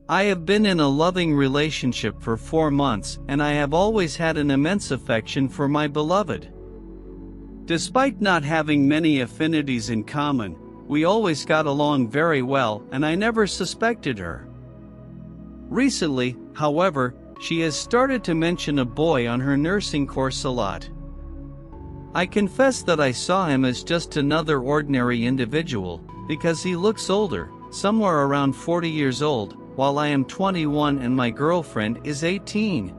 I have been in a loving relationship for 4 months and I have always had an immense affection for my beloved. Despite not having many affinities in common, we always got along very well and I never suspected her. Recently, however, she has started to mention a boy on her nursing course a lot. I confess that I saw him as just another ordinary individual, because he looks older, somewhere around 40 years old, while I am 21 and my girlfriend is 18.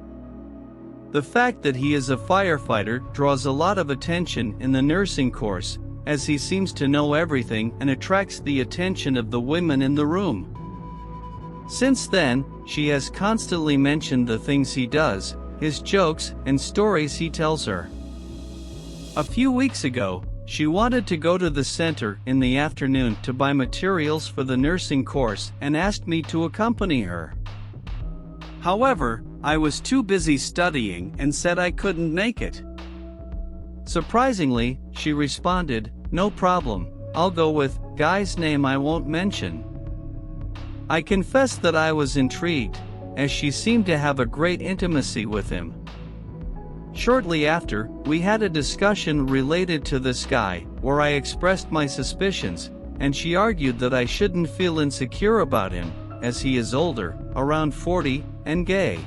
The fact that he is a firefighter draws a lot of attention in the nursing course, as he seems to know everything and attracts the attention of the women in the room. Since then, she has constantly mentioned the things he does, his jokes, and stories he tells her. A few weeks ago, she wanted to go to the center in the afternoon to buy materials for the nursing course and asked me to accompany her. However, I was too busy studying and said I couldn't make it. Surprisingly, she responded, "No problem, I'll go with guy's name I won't mention." I confess that I was intrigued, as she seemed to have a great intimacy with him. Shortly after, we had a discussion related to this guy, where I expressed my suspicions, and she argued that I shouldn't feel insecure about him, as he is older, around 40, and gay.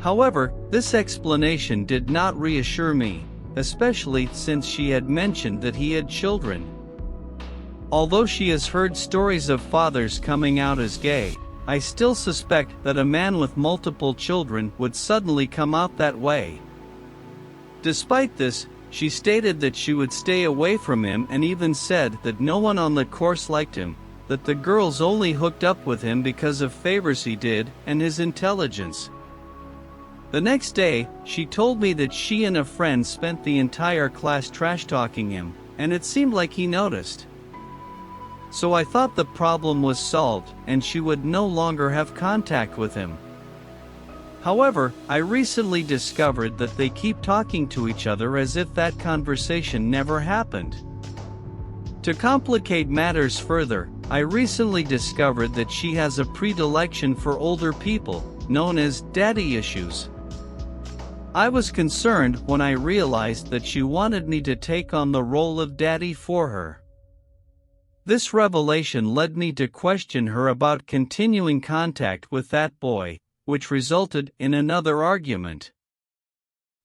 However, this explanation did not reassure me, especially since she had mentioned that he had children. Although she has heard stories of fathers coming out as gay, I still suspect that a man with multiple children would suddenly come out that way. Despite this, she stated that she would stay away from him and even said that no one on the course liked him, that the girls only hooked up with him because of favors he did and his intelligence. The next day, she told me that she and a friend spent the entire class trash-talking him, and it seemed like he noticed. So I thought the problem was solved and she would no longer have contact with him. However, I recently discovered that they keep talking to each other as if that conversation never happened. To complicate matters further, I recently discovered that she has a predilection for older people, known as daddy issues. I was concerned when I realized that she wanted me to take on the role of daddy for her. This revelation led me to question her about continuing contact with that boy, which resulted in another argument.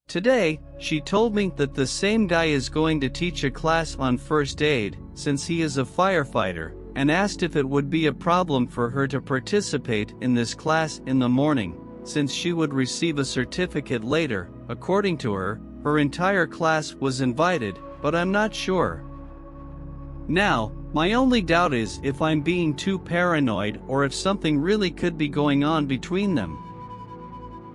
Today, she told me that the same guy is going to teach a class on first aid, since he is a firefighter, and asked if it would be a problem for her to participate in this class in the morning, since she would receive a certificate later. According to her, her entire class was invited, but I'm not sure. Now, my only doubt is if I'm being too paranoid or if something really could be going on between them.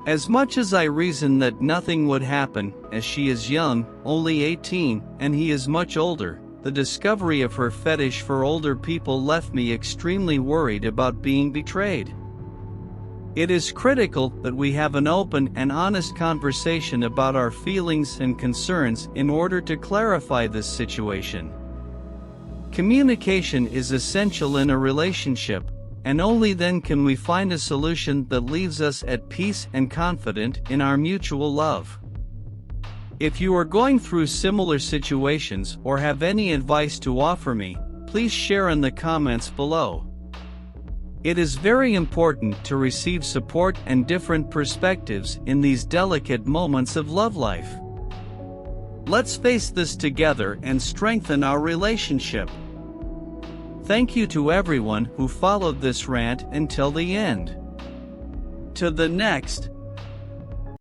As much as I reason that nothing would happen, as she is young, only 18, and he is much older, the discovery of her fetish for older people left me extremely worried about being betrayed. It is critical that we have an open and honest conversation about our feelings and concerns in order to clarify this situation. Communication is essential in a relationship, and only then can we find a solution that leaves us at peace and confident in our mutual love. If you are going through similar situations or have any advice to offer me, please share in the comments below. It is very important to receive support and different perspectives in these delicate moments of love life. Let's face this together and strengthen our relationship. Thank you to everyone who followed this rant until the end. To the next,